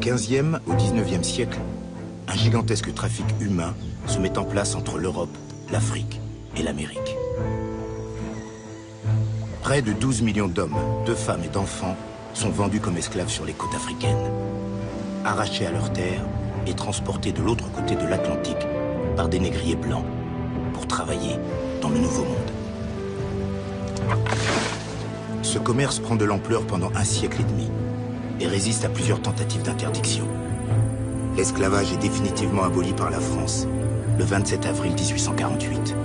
15e au 19e siècle, un gigantesque trafic humain se met en place entre l'Europe, l'Afrique et l'Amérique. Près de 12 millions d'hommes, de femmes et d'enfants sont vendus comme esclaves sur les côtes africaines, arrachés à leurs terres et transportés de l'autre côté de l'Atlantique par des négriers blancs pour travailler dans le Nouveau Monde. Ce commerce prend de l'ampleur pendant un siècle et demi et résiste à plusieurs tentatives d'interdiction. L'esclavage est définitivement aboli par la France le 27 avril 1848.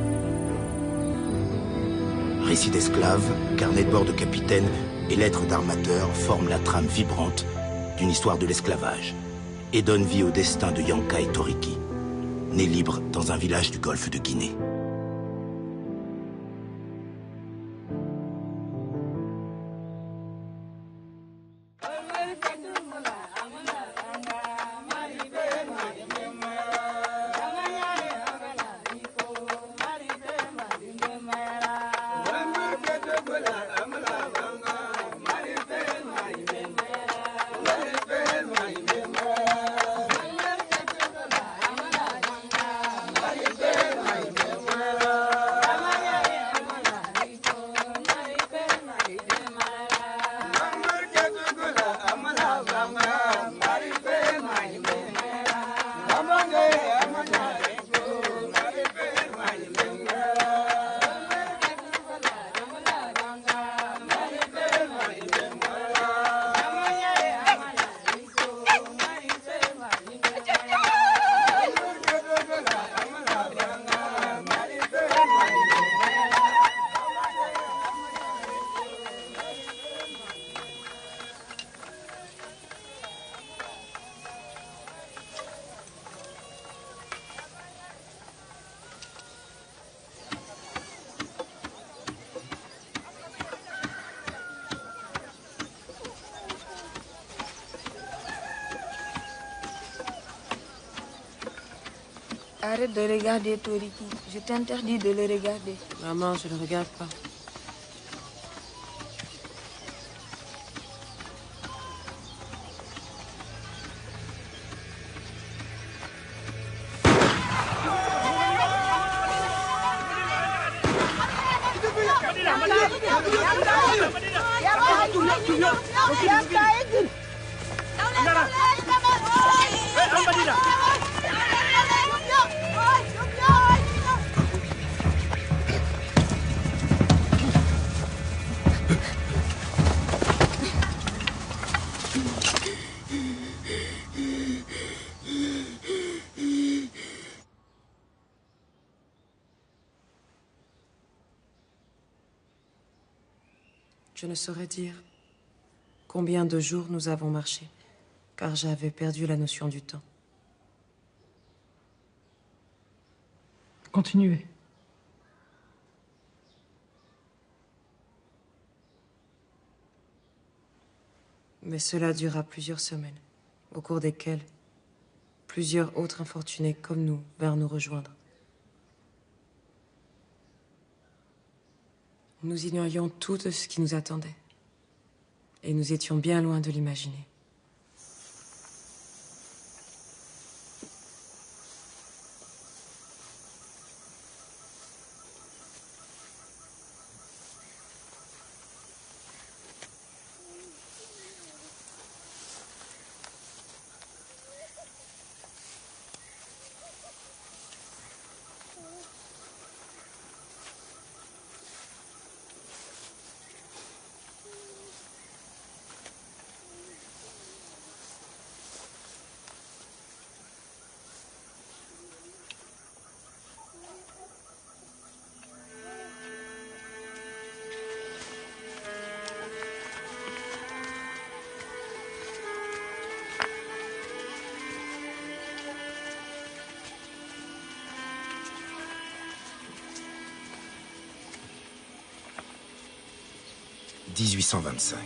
Récits d'esclaves, carnets de bord de capitaine et lettres d'armateurs forment la trame vibrante d'une histoire de l'esclavage et donnent vie au destin de Yanka et Toriki, nés libres dans un village du golfe de Guinée. Arrête de regarder Toriki. Je t'interdis de le regarder. Maman, je ne le regarde pas. Je ne saurais dire combien de jours nous avons marché, car j'avais perdu la notion du temps. Continuez. Mais cela dura plusieurs semaines, au cours desquelles plusieurs autres infortunés comme nous vinrent nous rejoindre. Nous ignorions tout de ce qui nous attendait. Et nous étions bien loin de l'imaginer. « 1825.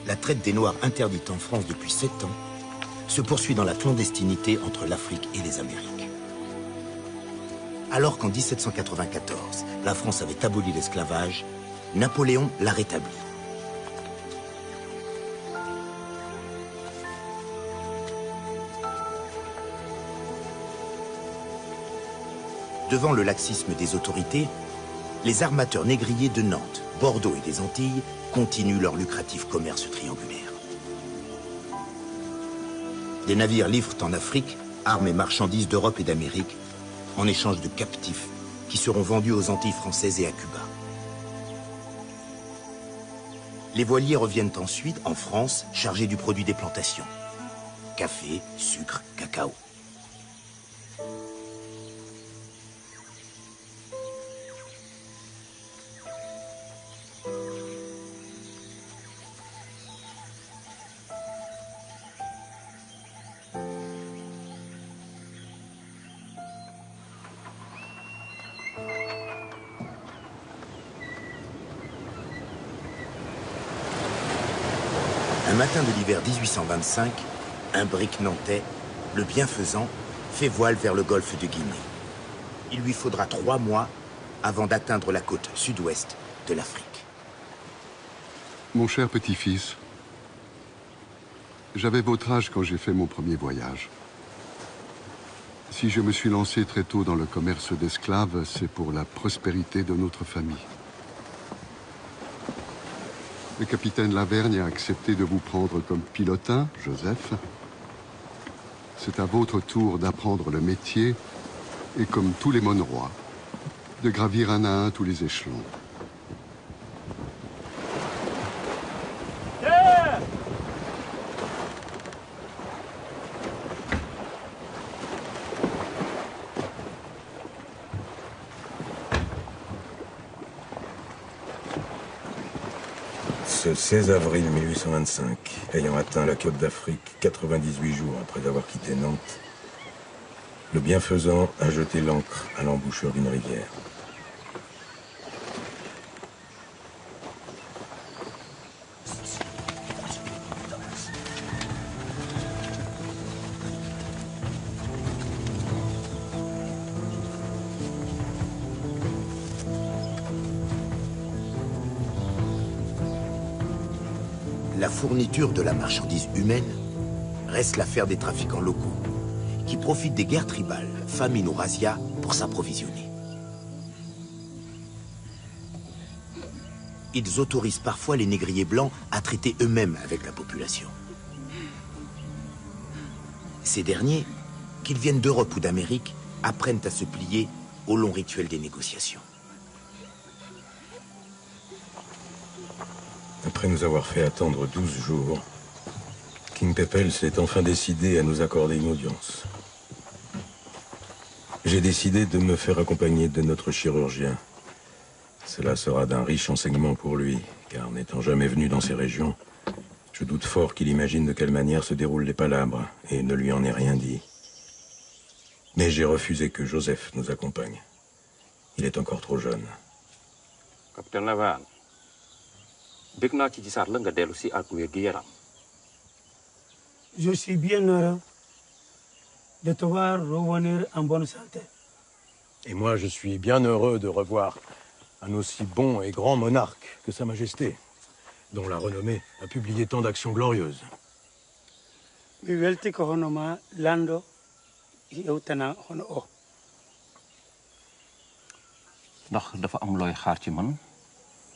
La traite des Noirs interdite en France depuis 7 ans se poursuit dans la clandestinité entre l'Afrique et les Amériques. Alors qu'en 1794, la France avait aboli l'esclavage, Napoléon l'a rétabli. Devant le laxisme des autorités, les armateurs négriers de Nantes, Bordeaux et des Antilles continuent leur lucratif commerce triangulaire. Des navires livrent en Afrique armes et marchandises d'Europe et d'Amérique en échange de captifs qui seront vendus aux Antilles françaises et à Cuba. Les voiliers reviennent ensuite en France chargés du produit des plantations. Café, sucre, cacao. Un matin de l'hiver 1825, un brick nantais, le bienfaisant, fait voile vers le golfe de Guinée. Il lui faudra 3 mois avant d'atteindre la côte sud-ouest de l'Afrique. Mon cher petit-fils, j'avais votre âge quand j'ai fait mon premier voyage. Si je me suis lancé très tôt dans le commerce d'esclaves, c'est pour la prospérité de notre famille. Le capitaine Lavergne a accepté de vous prendre comme pilotin, Joseph. C'est à votre tour d'apprendre le métier et, comme tous les monorois, de gravir un à un tous les échelons. Ce 16 avril 1825, ayant atteint la côte d'Afrique 98 jours après avoir quitté Nantes, le bienfaisant a jeté l'ancre à l'embouchure d'une rivière. La fourniture de la marchandise humaine reste l'affaire des trafiquants locaux, qui profitent des guerres tribales, famine ou razzia, pour s'approvisionner. Ils autorisent parfois les négriers blancs à traiter eux-mêmes avec la population. Ces derniers, qu'ils viennent d'Europe ou d'Amérique, apprennent à se plier au long rituel des négociations. Après nous avoir fait attendre 12 jours, King Pepel s'est enfin décidé à nous accorder une audience. J'ai décidé de me faire accompagner de notre chirurgien. Cela sera d'un riche enseignement pour lui, car n'étant jamais venu dans ces régions, je doute fort qu'il imagine de quelle manière se déroulent les palabres, et ne lui en ai rien dit. Mais j'ai refusé que Joseph nous accompagne. Il est encore trop jeune. Capitaine Lavergne, je suis bien heureux de te voir revenir en bonne santé. Et moi, je suis bien heureux de revoir un aussi bon et grand monarque que Sa Majesté, dont la renommée a publié tant d'actions glorieuses. Mi welti ko hono ma lando yewtana hono o. ndax dafa am looy xaar ci man.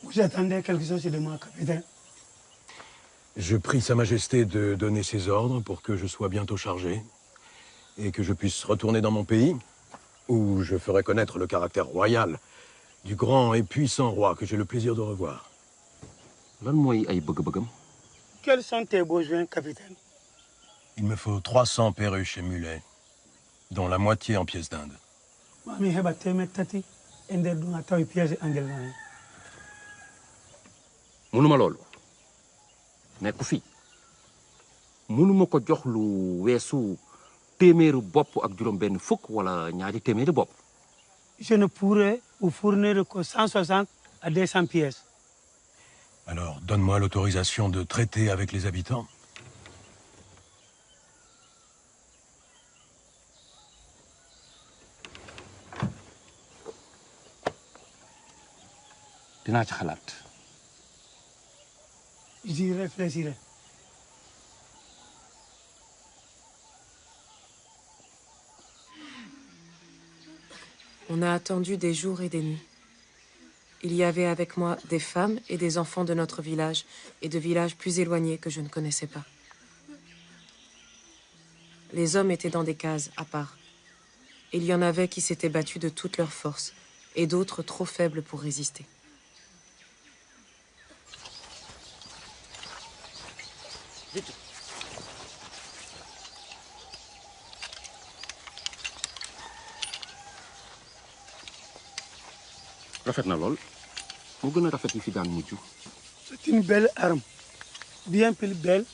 Vous attendez quelque chose de moi, capitaine? Je prie Sa Majesté de donner ses ordres pour que je sois bientôt chargé et que je puisse retourner dans mon pays, où je ferai connaître le caractère royal du grand et puissant roi que j'ai le plaisir de revoir. lan mooy ay bëgg-bëggam. Quels sont tes besoins, capitaine? Il me faut 300 perruches et mulets, dont la moitié en pièces d'Inde. Mami heba temet tati e nder ɗum a tawi piège angel nani. mënuma loolu nekku fi mënuma ko jox lu weesu téeméeru bopp ak juróom-benn fukk wala ñaari téeméeri bopp. Je ne pourrais vous fournir que 160 à 200 pièces. Alors, donne-moi l'autorisation de traiter avec les habitants. dinaa ci xalaat. J'y réfléchirai. On On a attendu des jours et des nuits. Il y avait avec moi des femmes et des enfants de notre village et de villages plus éloignés que je ne connaissais pas. Les hommes étaient dans des cases à part. Il y en avait qui s'étaient battus de toute leur force et d'autres trop faibles pour résister. Vite. Rafet na lool mu gën a rafet yi fi daan mujj. C'est une belle arme, bien plus belle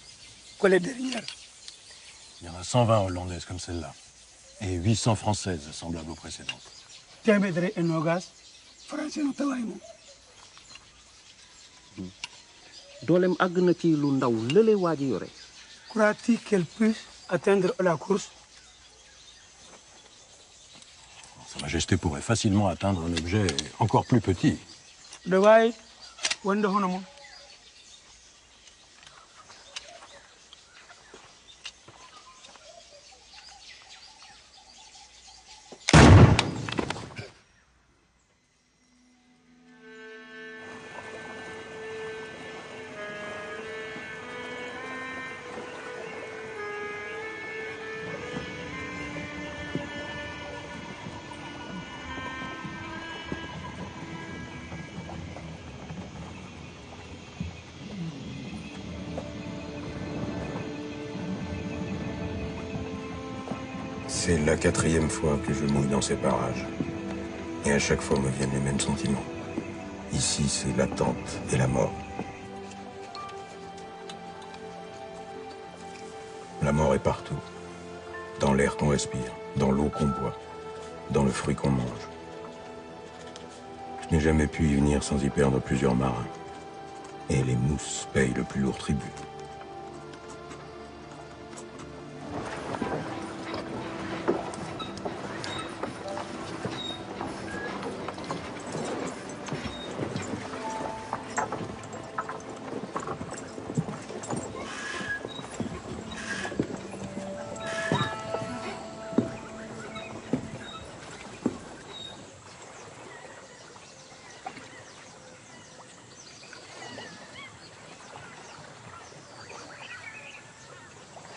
que les dernières. Il y en a 120 hollandaises comme celle-là. Et 800 françaises semblables aux précédentes. Témédre et Nogas, français no tawaay moom. Dooleem àgg na ci lu ndaw lële waa ji yore. Crois-tu qu'elle puisse atteindre la course? Sa Majesté pourrait facilement atteindre un objet encore plus petit. De waay wonde hono moom. C'est la 4e fois que je mouille dans ces parages. Et à chaque fois me viennent les mêmes sentiments. Ici, c'est l'attente et la mort. La mort est partout. Dans l'air qu'on respire, dans l'eau qu'on boit, dans le fruit qu'on mange. Je n'ai jamais pu y venir sans y perdre plusieurs marins. Et les mousses payent le plus lourd tribut.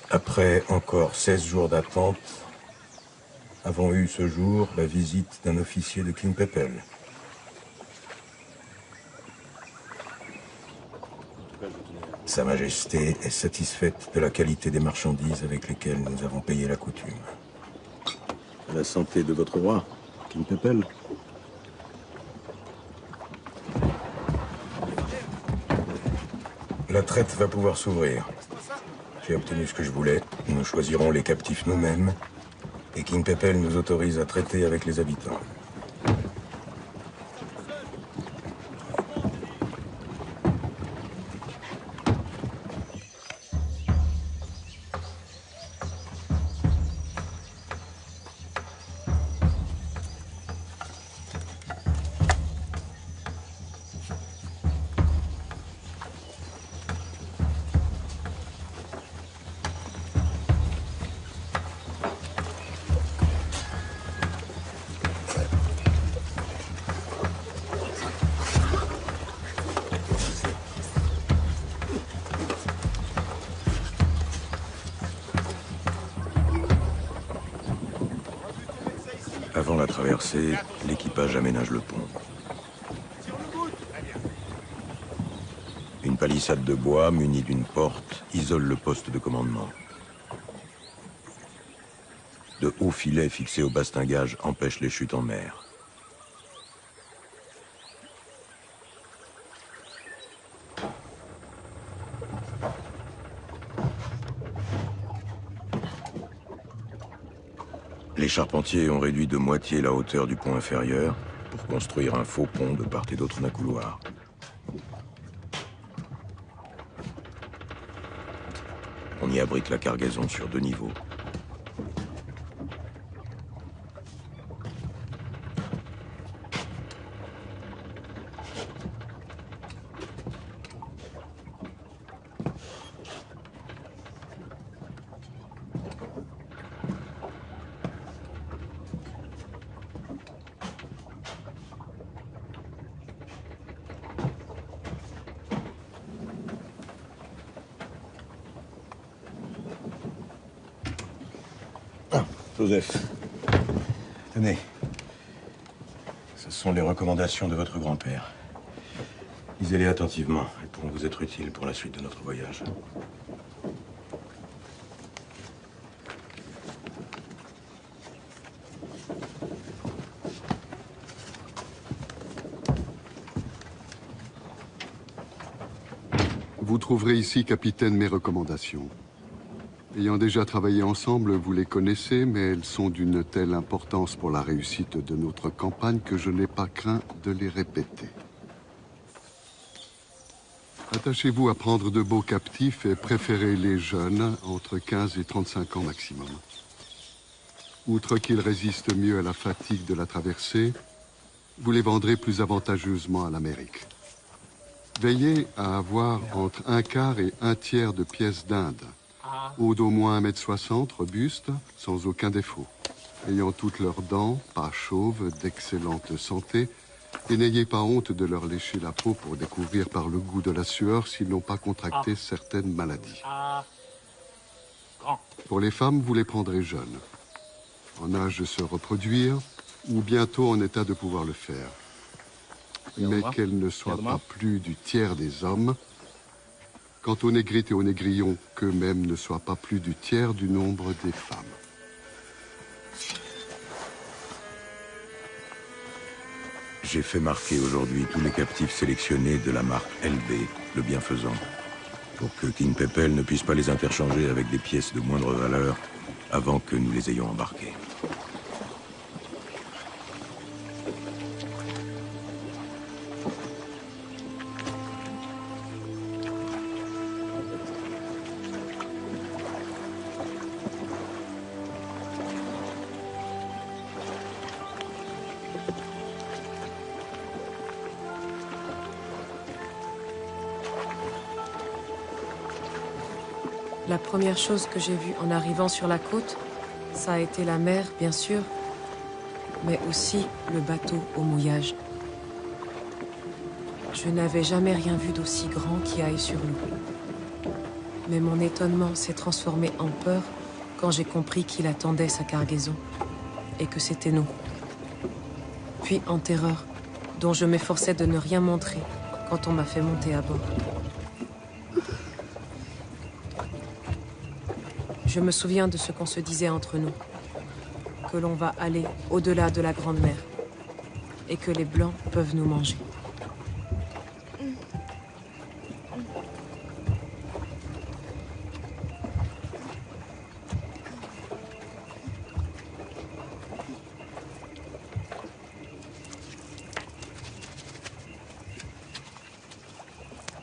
Après encore 16 jours d'attente, avons eu ce jour la visite d'un officier de Klimpepel. Sa Majesté est satisfaite de la qualité des marchandises avec lesquelles nous avons payé la coutume. La santé de votre roi, Klimpepel. La traite va pouvoir s'ouvrir. J'ai obtenu ce que je voulais. Nous choisirons les captifs nous-mêmes. Et Klimpepel nous autorise à traiter avec les habitants. Avant la traversée, l'équipage aménage le pont. Une palissade de bois munie d'une porte isole le poste de commandement. De hauts filets fixés au bastingage empêchent les chutes en mer. Les charpentiers ont réduit de moitié la hauteur du pont inférieur pour construire un faux pont de part et d'autre d'un couloir. On y abrite la cargaison sur 2 niveaux. Joseph, tenez. Ce sont les recommandations de votre grand-père. Lisez-les attentivement. Elles pourront vous être utiles pour la suite de notre voyage. Vous trouverez ici, capitaine, mes recommandations. Ayant déjà travaillé ensemble, vous les connaissez, mais elles sont d'une telle importance pour la réussite de notre campagne que je n'ai pas craint de les répéter. Attachez-vous à prendre de beaux captifs et préférez les jeunes, entre 15 et 35 ans maximum. Outre qu'ils résistent mieux à la fatigue de la traversée, vous les vendrez plus avantageusement à l'Amérique. Veillez à avoir entre 1/4 et 1/3 de pièces d'Inde, haut d'au moins 1,60 m, robuste, sans aucun défaut, ayant toutes leurs dents, pas chauves, d'excellente santé, et n'ayez pas honte de leur lécher la peau pour découvrir par le goût de la sueur s'ils n'ont pas contracté certaines maladies. Pour les femmes, vous les prendrez jeunes, en âge de se reproduire, ou bientôt en état de pouvoir le faire. Mais qu'elles ne soient pas plus du tiers des hommes. Quant aux négrites et aux négrillons, qu'eux-mêmes ne soient pas plus du tiers du nombre des femmes. J'ai fait marquer aujourd'hui tous les captifs sélectionnés de la marque LB, le bienfaisant, pour que King Pepel ne puisse pas les interchanger avec des pièces de moindre valeur avant que nous les ayons embarqués. La première chose que j'ai vue en arrivant sur la côte, ça a été la mer, bien sûr, mais aussi le bateau au mouillage. Je n'avais jamais rien vu d'aussi grand qui aille sur l'eau. Mais mon étonnement s'est transformé en peur quand j'ai compris qu'il attendait sa cargaison et que c'était nous. Puis en terreur, dont je m'efforçais de ne rien montrer quand on m'a fait monter à bord. Je me souviens de ce qu'on se disait entre nous, que l'on va aller au-delà de la Grande Mer et que les Blancs peuvent nous manger.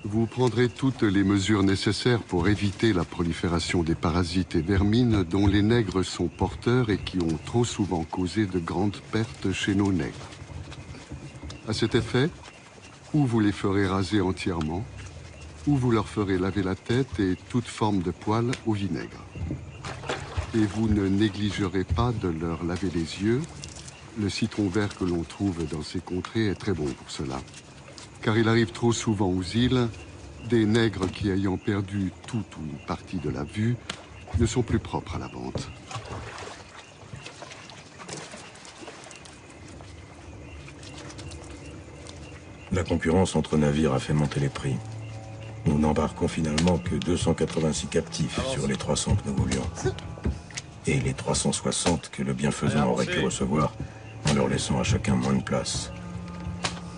Vous prendrez toutes les mesures nécessaires pour éviter la prolifération des parasites et vermines dont les nègres sont porteurs et qui ont trop souvent causé de grandes pertes chez nos nègres. À cet effet, ou vous les ferez raser entièrement, ou vous leur ferez laver la tête et toute forme de poils au vinaigre. Et vous ne négligerez pas de leur laver les yeux. Le citron vert que l'on trouve dans ces contrées est très bon pour cela. Car il arrive trop souvent aux îles, des nègres qui, ayant perdu toute ou une partie de la vue, ne sont plus propres à la vente. La concurrence entre navires a fait monter les prix. Nous n'embarquons finalement que 286 captifs sur les 300 que nous voulions. Et les 360 que le bienfaisant aurait pu recevoir en leur laissant à chacun moins de place.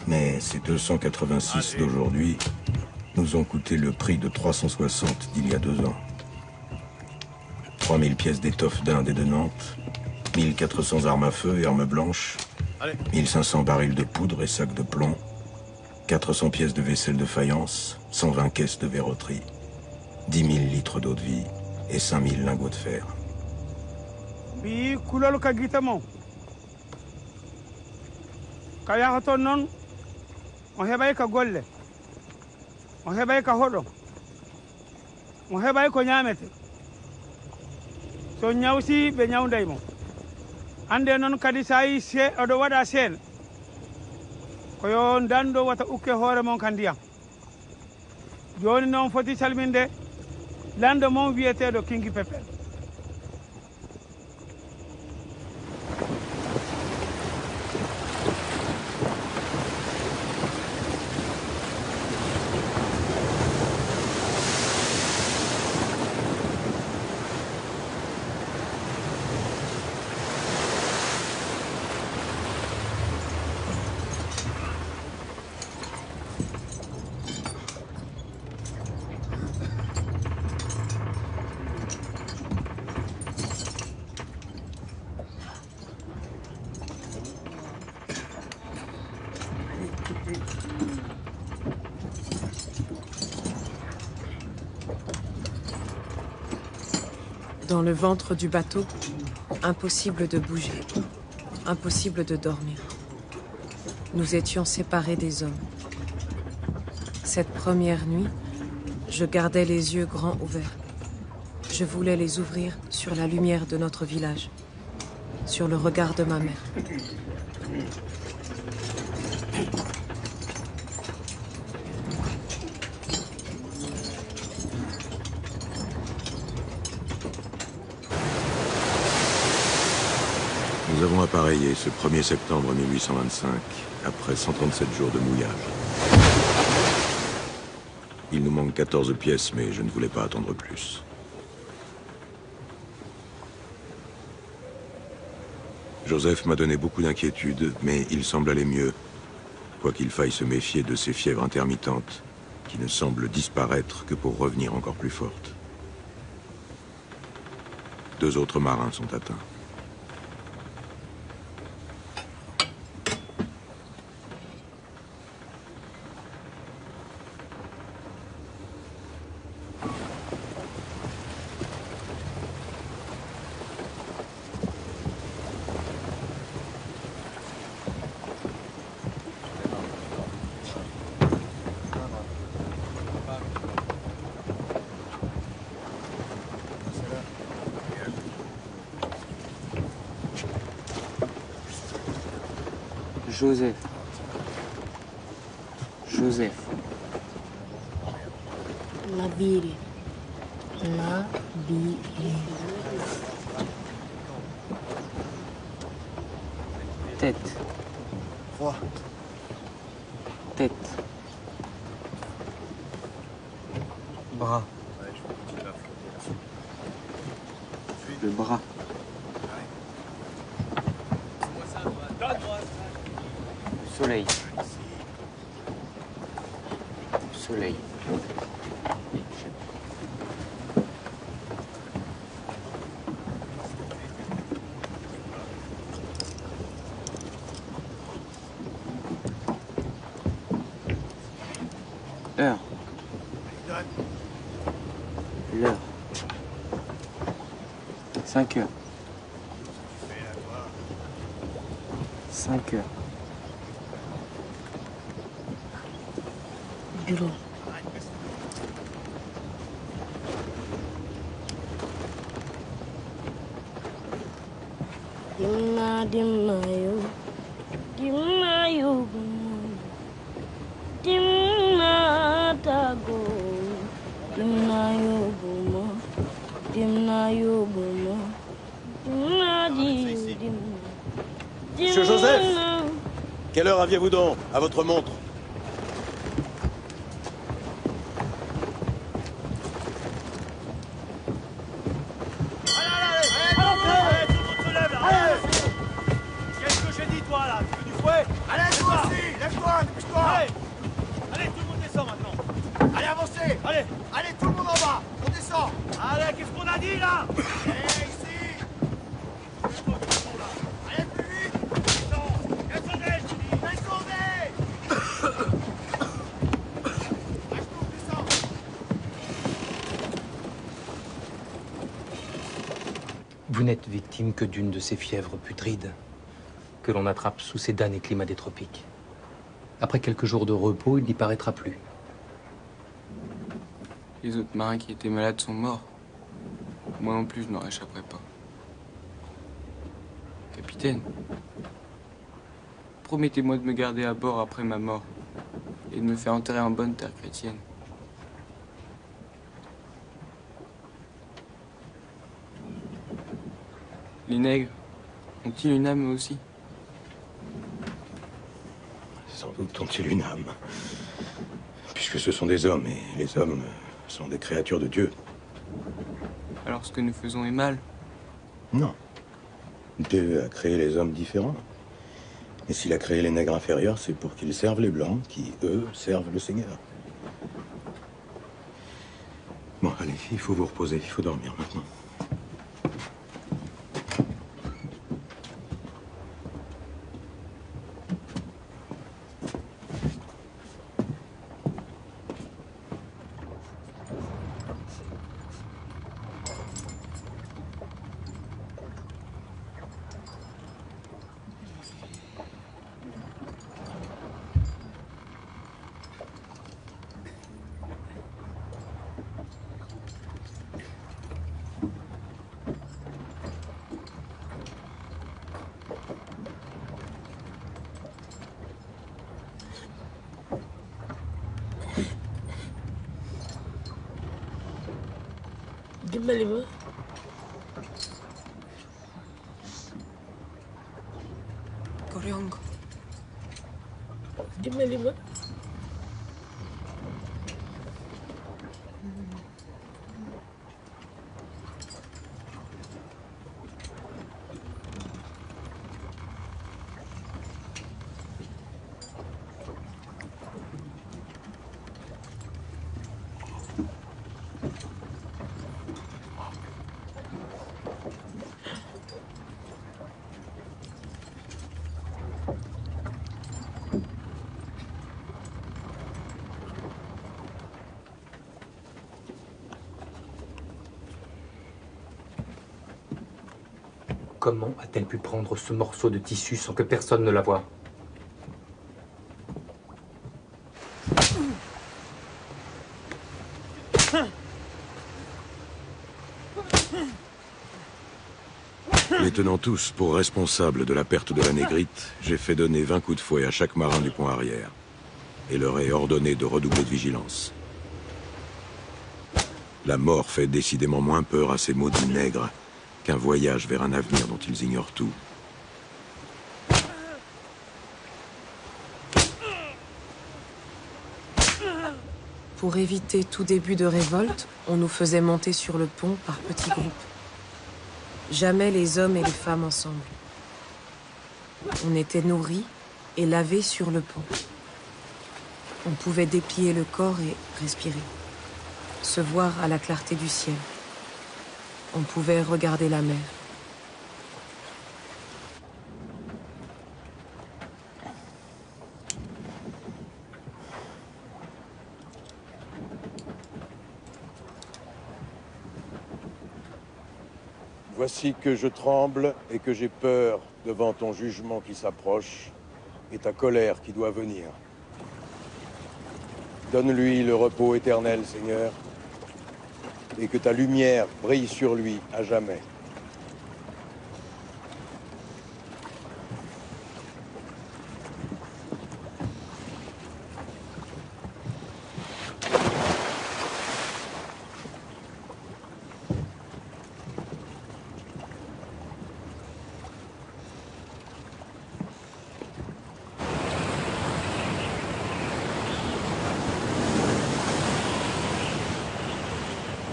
Mais ces 286 d'aujourd'hui nous ont coûté le prix de 360 d'il y a 2 ans. 3000 pièces d'étoffe d'Inde et de Nantes, 1400 armes à feu et armes blanches, 1500 barils de poudre et sacs de plomb, 400 pièces de vaisselle de faïence, 120 caisses de verroterie, 10 000 litres d'eau de vie et 5000 lingots de fer. On heɓay ka golle on heɓay ka hoɗo on heɓay ko ñamete so ñawsi ɓe ñawdaymo ande noon kadi sa yi oɗo waɗa seene ko yo dando wata ukke hoore mon ka ndiyam joni noon foti salminde lando mon wiyeteɗo King Pepel Dans le ventre du bateau, impossible de bouger, impossible de dormir. Nous étions séparés des hommes. Cette première nuit, je gardais les yeux grands ouverts. Je voulais les ouvrir sur la lumière de notre village, sur le regard de ma mère. Nous avons appareillé ce 1er septembre 1825, après 137 jours de mouillage. Il nous manque 14 pièces, mais je ne voulais pas attendre plus. Joseph m'a donné beaucoup d'inquiétudes, mais il semble aller mieux, quoiqu'il faille se méfier de ces fièvres intermittentes, qui ne semblent disparaître que pour revenir encore plus fortes. 2 autres marins sont atteints. Joseph. Joseph. Nabiri. Nabiri. Tête. Roi. Tête. Bras. Le bras. Soleil. Soleil. Heure. L'heure. 5 heures. 5 heures. Bureau. Dimna yo. Dimna yo. Dimna tago. Dimna yo buma. Dimna yo buma. Dimna di. Monsieur Joseph, quelle heure aviez-vous donc à votre montre? Vous n'êtes victime que d'une de ces fièvres putrides que l'on attrape sous ces damnés climats des tropiques. Après quelques jours de repos, il n'y paraîtra plus. Les autres marins qui étaient malades sont morts. Moi non plus, je n'en réchapperai pas. Capitaine, promettez-moi de me garder à bord après ma mort et de me faire enterrer en bonne terre chrétienne. Les nègres ont-ils une âme eux aussi? Sans doute ont-ils une âme. Puisque ce sont des hommes, et les hommes sont des créatures de Dieu. Alors ce que nous faisons est mal? Non. Dieu a créé les hommes différents. Et s'il a créé les nègres inférieurs, c'est pour qu'ils servent les blancs, qui, eux, servent le Seigneur. Bon, allez, il faut vous reposer, il faut dormir maintenant. dimbali ma Koryongo dimbali ma Comment a-t-elle pu prendre ce morceau de tissu sans que personne ne la voie? Les tenant tous pour responsables de la perte de la Négrite, j'ai fait donner 20 coups de fouet à chaque marin du pont arrière et leur ai ordonné de redoubler de vigilance. La mort fait décidément moins peur à ces maudits nègres qu'un voyage vers un avenir dont ils ignorent tout. Pour éviter tout début de révolte, on nous faisait monter sur le pont par petits groupes. Jamais les hommes et les femmes ensemble. On était nourris et lavés sur le pont. On pouvait déplier le corps et respirer. Se voir à la clarté du ciel. On pouvait regarder la mer. Voici que je tremble et que j'ai peur devant ton jugement qui s'approche et ta colère qui doit venir. Donne-lui le repos éternel, Seigneur, et que ta lumière brille sur lui à jamais.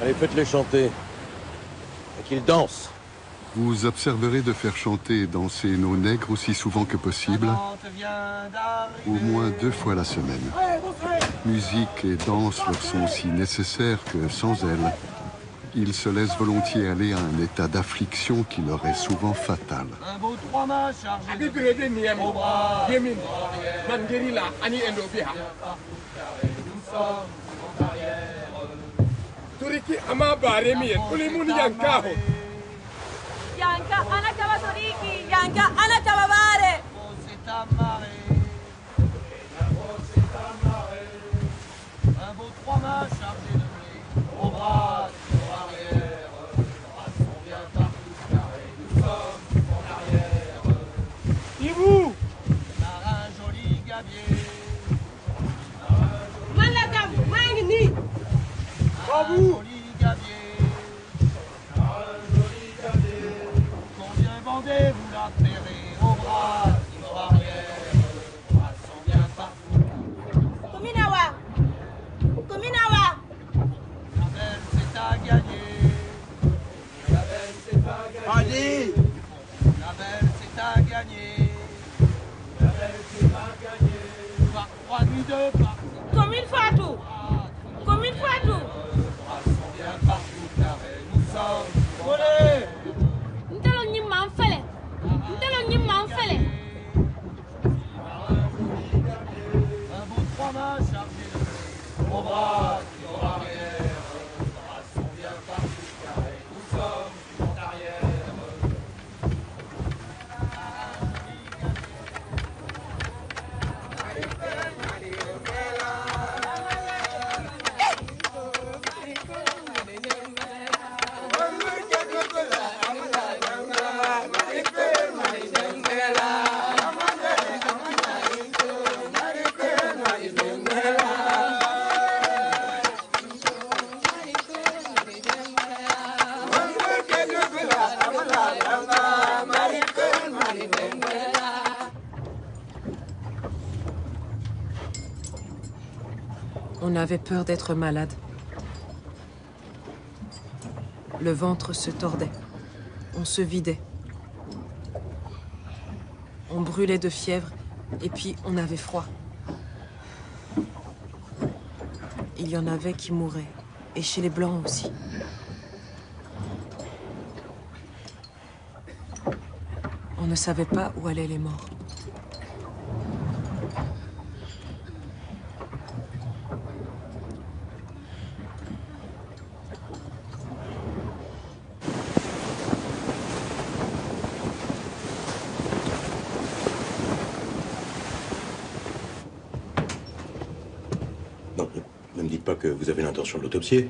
Allez, faites-les chanter. Et qu'ils dansent. Vous observerez de faire chanter et danser nos nègres aussi souvent que possible, au moins 2 fois la semaine. Musique et danse leur sont aussi nécessaires que, sans elles, ils se laissent volontiers aller à un état d'affliction qui leur est souvent fatal. Un beau 3 mâts chargé de au bras. Turiki ama baremi ulimun yankaho. Yanka ana tava Turiki, yanka ana tava bare. Un beau 3 mâts chargé de blé au bras, au arrière. Brassons bien partout carré, nous sommes en arrière. Ibou, Marin joli gabier. Malakam, mangini. Joli gabier. Combien bandé vous la ferez au bras, au arrière. Brassons bien partout. Kuminawa. Kuminawa. La belle c'est à gagner. La belle c'est à gagner. La belle c'est à gagner. La belle c'est à gagner. Par 3 nuits de partie. Commune Fatou. Commune Fatou. Brassons bien partout carré, nous sommes volés. Ntelo nyimma mfele. Ntelo nyimma mfele. Un beau 3 mâts chargé de blé au bras, au arrière. Brassons bien partout carré, nous sommes en arrière. avait peur d'être malade. Le ventre se tordait. On se vidait. On brûlait de fièvre et puis on avait froid. Il y en avait qui mouraient. Et chez les Blancs aussi. On ne savait pas où allaient les morts. Non, ne me dites pas que vous avez l'intention de l'autopsier.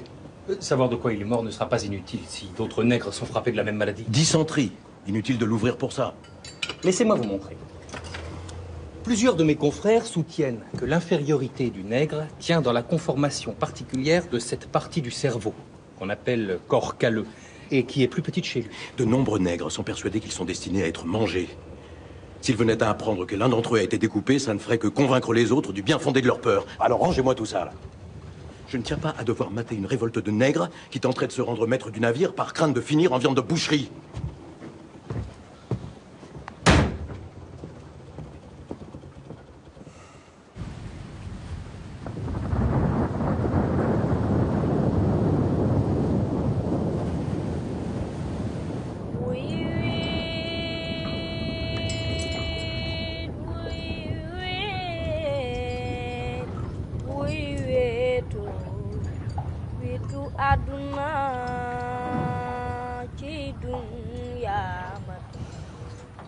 Savoir de quoi il est mort ne sera pas inutile si d'autres nègres sont frappés de la même maladie. Dysenterie. Inutile de l'ouvrir pour ça. Laissez-moi vous montrer. Plusieurs de mes confrères soutiennent que l'infériorité du nègre tient dans la conformation particulière de cette partie du cerveau, qu'on appelle corps calleux, et qui est plus petite chez lui. De nombreux nègres sont persuadés qu'ils sont destinés à être mangés. S'ils venaient à apprendre que l'un d'entre eux a été découpé, ça ne ferait que convaincre les autres du bien fondé de leur peur. Alors rangez-moi tout ça, là. Je ne tiens pas à devoir mater une révolte de nègres qui tenterait de se rendre maître du navire par crainte de finir en viande de boucherie.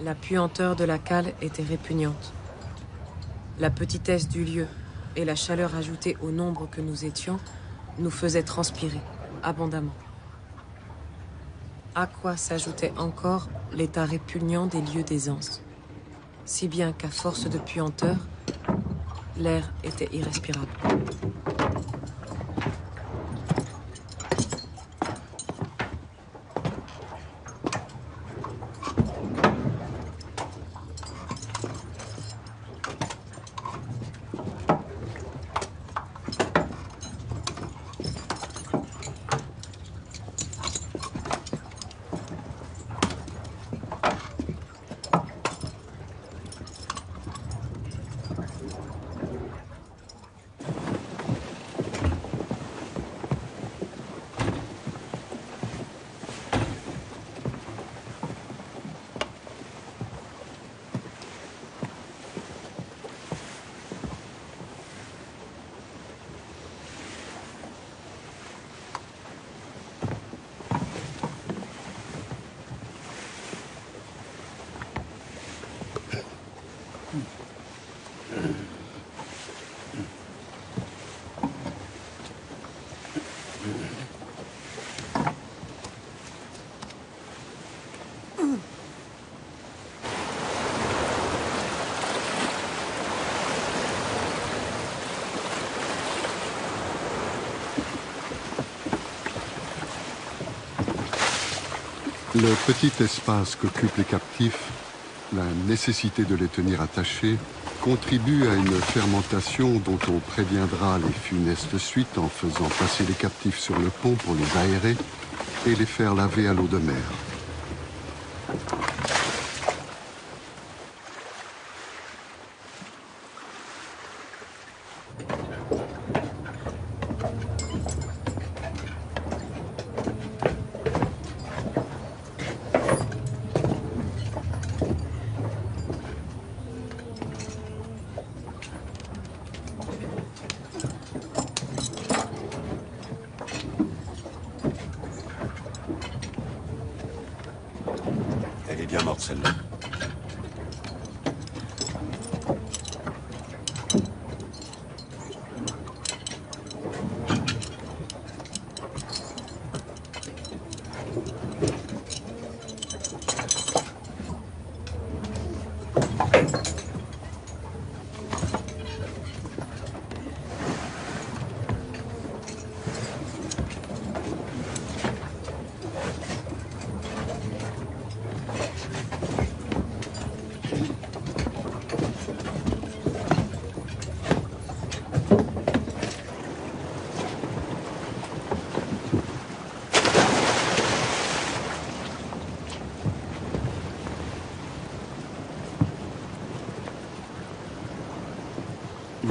La puanteur de la cale était répugnante. La petitesse du lieu et la chaleur ajoutée au nombre que nous étions nous faisaient transpirer abondamment. À quoi s'ajoutait encore l'état répugnant des lieux d'aisance, si bien qu'à force de puanteur, l'air était irrespirable. Le petit espace qu'occupent les captifs, la nécessité de les tenir attachés, contribue à une fermentation dont on préviendra les funestes suites en faisant passer les captifs sur le pont pour les aérer et les faire laver à l'eau de mer. Elle est bien morte, celle-là.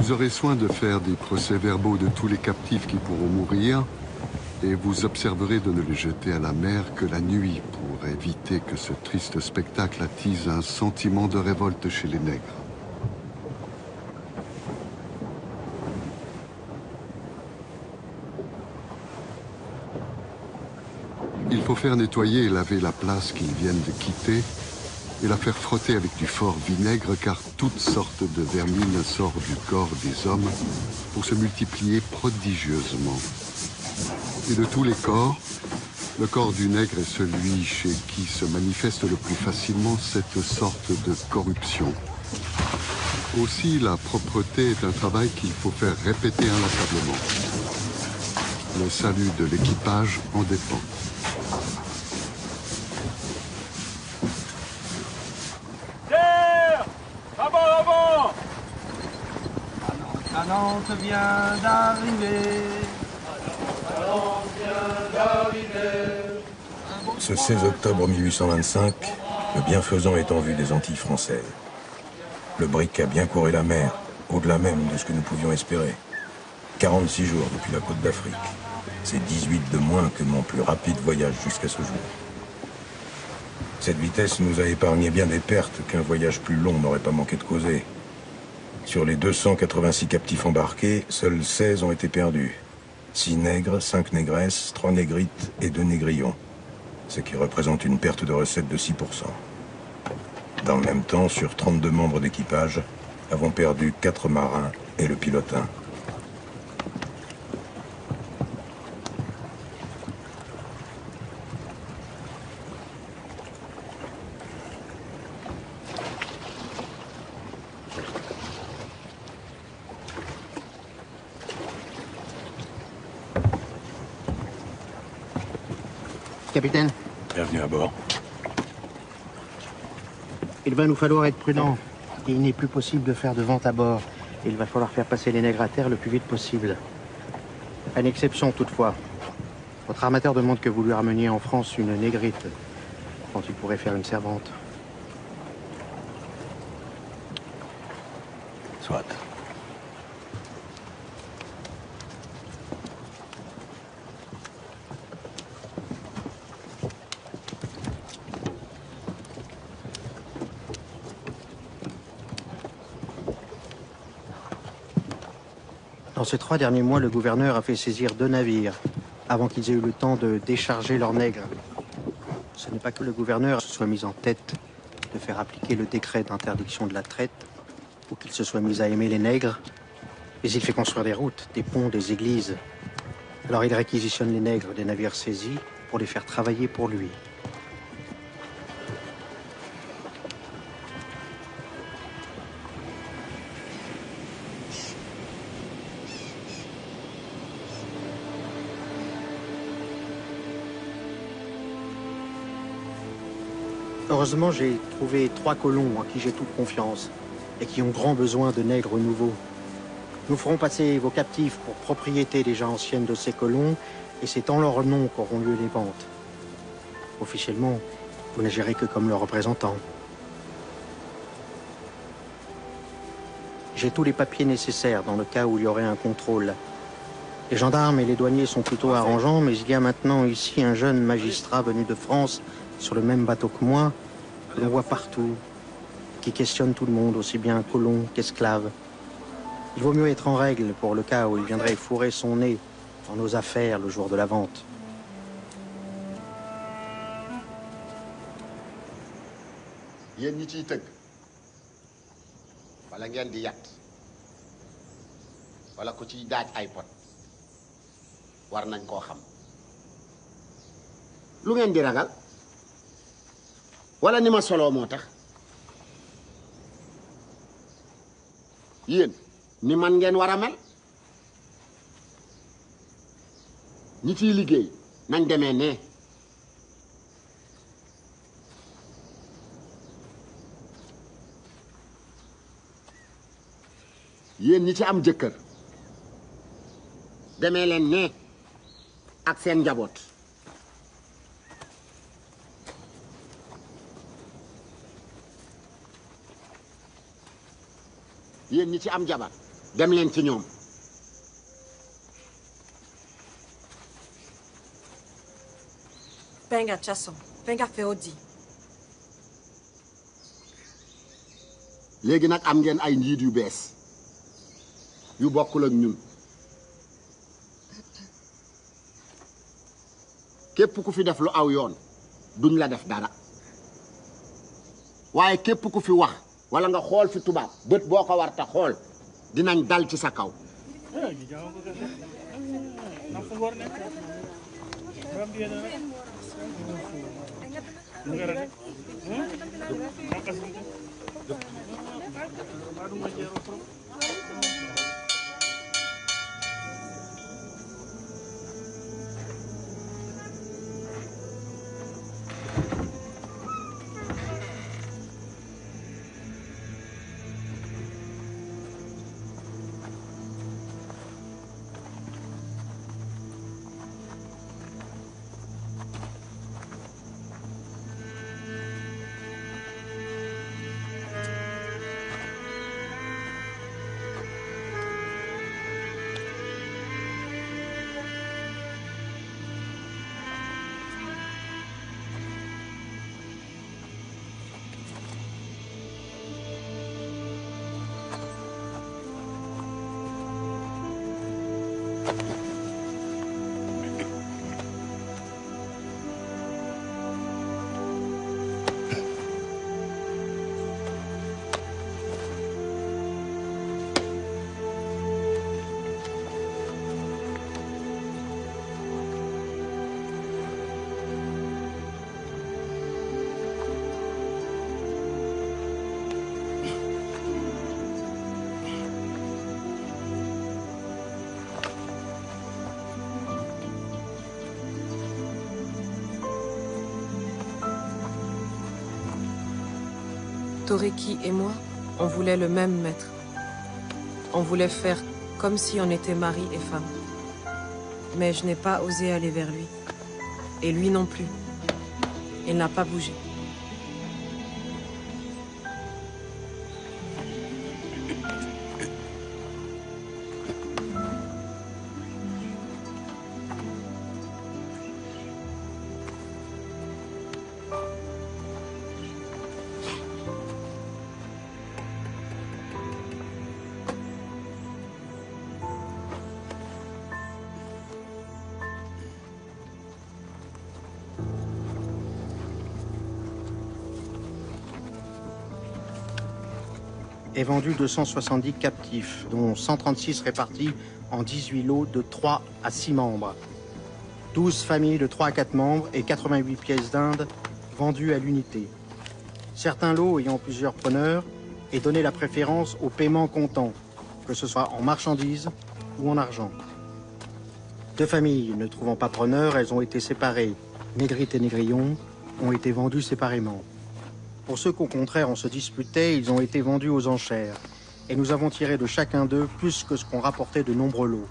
Vous aurez soin de faire des procès-verbaux de tous les captifs qui pourront mourir, et vous observerez de ne les jeter à la mer que la nuit pour éviter que ce triste spectacle attise un sentiment de révolte chez les nègres. Il faut faire nettoyer et laver la place qu'ils viennent de quitter et la faire frotter avec du fort vinaigre car toutes sortes de vermines sortent du corps des hommes pour se multiplier prodigieusement. Et de tous les corps, le corps du nègre est celui chez qui se manifeste le plus facilement cette sorte de corruption. Aussi, la propreté est un travail qu'il faut faire répéter inlassablement. Le salut de l'équipage en dépend. La Nantes vient d'arriver. Ce 16 octobre 1825, le bienfaisant est en vue des Antilles françaises. Le brick a bien couru la mer, au-delà même de ce que nous pouvions espérer. 46 jours depuis la côte d'Afrique. C'est 18 de moins que mon plus rapide voyage jusqu'à ce jour. Cette vitesse nous a épargné bien des pertes qu'un voyage plus long n'aurait pas manqué de causer. Sur les 286 captifs embarqués, seuls 16 ont été perdus. 6 nègres, 5 négresses, 3 négrites et 2 négrillons. Ce qui représente une perte de recettes de 6%. Dans le même temps, sur 32 membres d'équipage, avons perdu 4 marins et le pilotin. Capitaine. Bienvenue à bord. Il va nous falloir être prudents. Il n'est plus possible de faire de vente à bord. Il va falloir faire passer les nègres à terre le plus vite possible. À une exception toutefois. Votre armateur demande que vous lui rameniez en France une négrite, quand il pourrait faire une servante. Soit. Dans ces 3 derniers mois, le gouverneur a fait saisir 2 navires, avant qu'ils aient eu le temps de décharger leurs nègres. Ce n'est pas que le gouverneur se soit mis en tête de faire appliquer le décret d'interdiction de la traite, ou qu'il se soit mis à aimer les nègres, mais il fait construire des routes, des ponts, des églises. Alors il réquisitionne les nègres des navires saisis pour les faire travailler pour lui. Heureusement, j'ai trouvé 3 colons en qui j'ai toute confiance et qui ont grand besoin de nègres nouveaux. Nous ferons passer vos captifs pour propriété déjà ancienne de ces colons et c'est en leur nom qu'auront lieu les ventes. Officiellement, vous n'agirez que comme le représentant. J'ai tous les papiers nécessaires dans le cas où il y aurait un contrôle. Les gendarmes et les douaniers sont plutôt arrangeants, mais il y a maintenant ici un jeune magistrat venu de France sur le même bateau que moi, que l'on voit partout, qui questionne tout le monde, aussi bien colons qu'esclaves. Il vaut mieux être en règle pour le cas où il viendrait fourrer son nez dans nos affaires le jour de la vente. yéen ñi ciy tëgg wala ngeen di yat wala ku ciy daaj ay pot war nañ koo xam lu ngeen di ragal wala ni ma soloo moo tax yéen ni man ngeen war a mel ñi ciy liggéey nañ demee ne yéen ñi ci am jëkkër demee leen ne ak seen njaboot yéen ñi ci am jabar dem leen ci ñoom. Penga Chasson, Penga Feodi. léegi nag am ngeen ay njiit yu bees yu bokkul ak ñun képp ku fi def lu aw yoon duñ la def dara waaye képp ku fi wax wala nga xool fi tubaab bët boo ko war ta xool dinañ dal ci sa kaw. Toreki et moi, on voulait le même maître. On voulait faire comme si on était mari et femme. Mais je n'ai pas osé aller vers lui. Et lui non plus. Il n'a pas bougé. Est vendu 270 captifs, dont 136 répartis en 18 lots de 3 à 6 membres. 12 familles de 3 à 4 membres et 88 pièces d'Inde vendues à l'unité. Certains lots ayant plusieurs preneurs et donné la préférence au paiement comptant, que ce soit en marchandises ou en argent. 2 familles ne trouvant pas preneur, elles ont été séparées. Négrite et Négrillon ont été vendus séparément. Pour ceux qu'au contraire on se disputait, ils ont été vendus aux enchères. Et nous avons tiré de chacun d'eux plus que ce qu'on rapportait de nombreux lots.